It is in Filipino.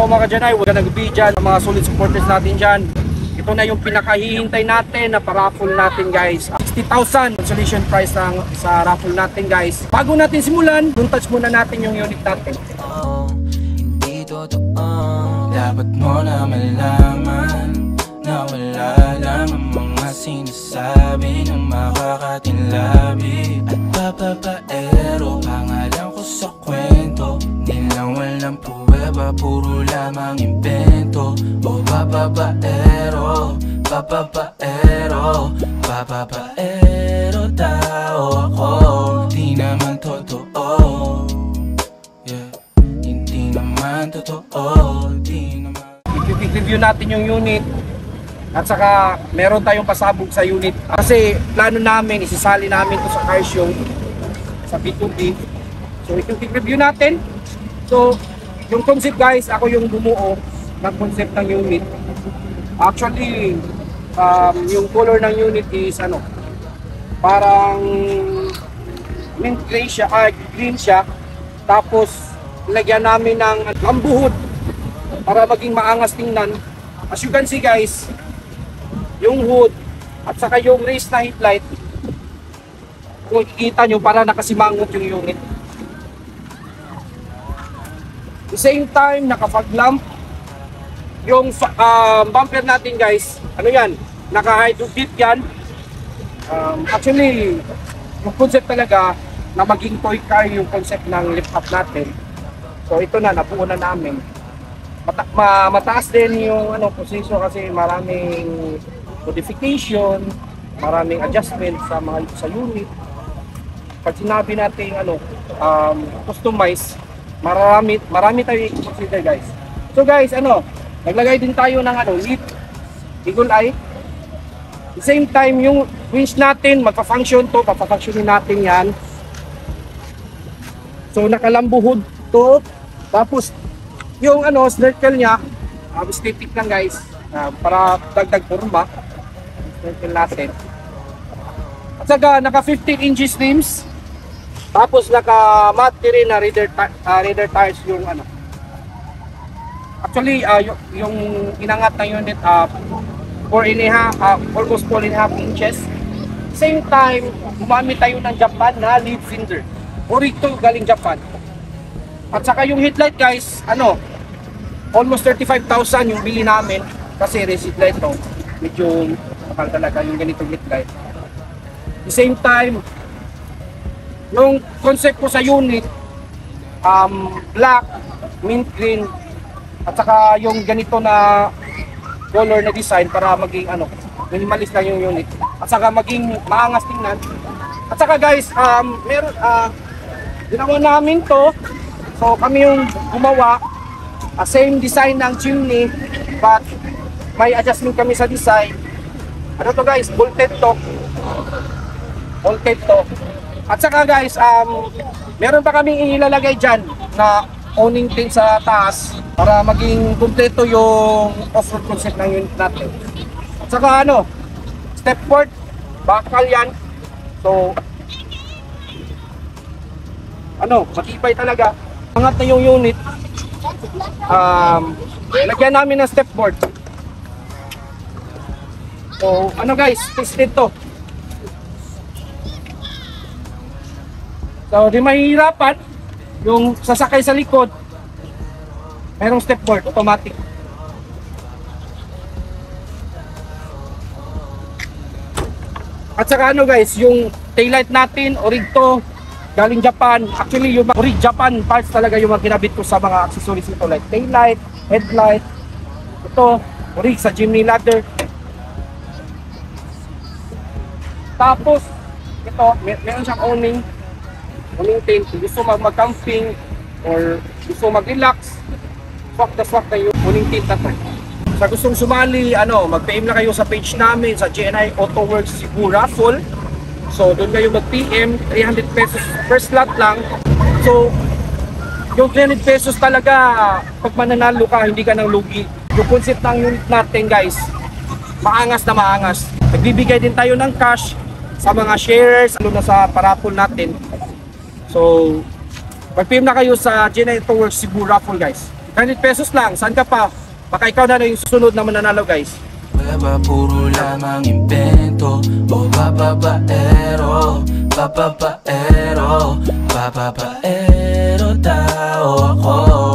So mga ka-Janay, huwag ka nag-be dyan, mga solid supporters natin dyan. Ito na yung pinakahihintay natin na pa-raffle natin guys. 60,000 consolation prize sa raffle natin guys. Bago natin simulan, touch muna natin yung unit natin. Hindi totoo, dapat mo na malaman na wala lang ang mga sinasabi ng makakatinlabi. At papapaero, pangalan ko sa kwento, nilang walang pruweba, puro lamang invento. O papapaero, papapaero, papapaero tao ako, di naman totoo. Yeah, hindi naman totoo, di naman. I-review natin yung unit at saka meron tayong pasabog sa unit kasi plano namin, isisali namin to sa car show sa B2B. So i-review natin. So yung concept guys, ako yung bumuo ng concept ng unit. Actually yung color ng unit is parang mint gray siya, green siya, tapos lagyan namin ng lambuhod para maging maangas tingnan. As you can see guys, yung hood at saka yung raised na headlight, kung ikita nyo, para nakasimangot yung unit. At the same time, naka-fog lamp. Yung bumper natin guys, yan, naka-hydro dip yan. Actually, yung concept talaga na maging toy car yung concept ng lift up natin. So ito na, nabuo na namin. Mataas din yung proseso kasi maraming modification, maraming adjustment sa unit. Pag sinabi natin customize, marami tayo i-consider guys. So guys, naglagay din tayo ng lead, eagle eye. At the same time, yung winch natin magpa-function to, papafunctionin natin yan. So nakalambuhod to, tapos yung snorkel niya, static lang guys, para dagdag forma. Snorkel natin. At saka naka 15 inches rims, tapos naka matte rin na reader tires yung Actually yung inangat na unit almost 4.5 inches. Same time, gumamit tayo ng Japan na lead cylinder. Orito galing Japan. At saka yung headlight guys, almost 35,000 yung bili namin kasi race headlight to. Medyo mahal talaga yung ganitong headlight. At the same time, yung concept ko sa unit, black, mint green, at saka yung ganito na color na design para maging minimalist lang yung unit. At saka maging maangas tingnan. At saka guys, ginawa namin to. So kami yung gumawa, same design ng chimney, but may adjustment kami sa design. To guys, bolted to. At saka guys, meron pa kaming ilalagay dyan na owning pin sa taas para maging kumpleto yung off-road concept ng unit natin. At saka step port, bakal yan. So matibay talaga. Angat na yung unit. Lagyan namin ng step board. So guys, tested to. So di mahihirapan yung sasakay sa likod. Mayroong step board, automatic. At saka guys, yung taillight natin, orig to, galing Japan. Actually yung orig Japan parts talaga yung mga kinabit ko sa mga accessories nito, like taillight, headlight. Ito, orig sa Jimny ladder. Tapos ito, meron siyang owning tin. Kung gusto mag-camping or gusto mag-relax, swak na yung owning tin na to. Sa gustong sumali, mag-PM na kayo sa page namin sa GNI Auto Works Cebu Raffle. So doon kayo mag-PM, 300 pesos per slot lang. So yung 300 pesos talaga, pag mananalo ka, hindi ka nang lugi. Yung concept ng unit natin guys, maangas na maangas. Nagbibigay din tayo ng cash sa mga sharers, na sa paraffle natin. So mag-PM na kayo sa GNI Auto Works Cebu Raffle guys. 100 pesos lang, saan ka pa? Baka ikaw na yung susunod na mananalo guys. Ba puro lamang invento o bababaero, bababaero, bababaero tao ako.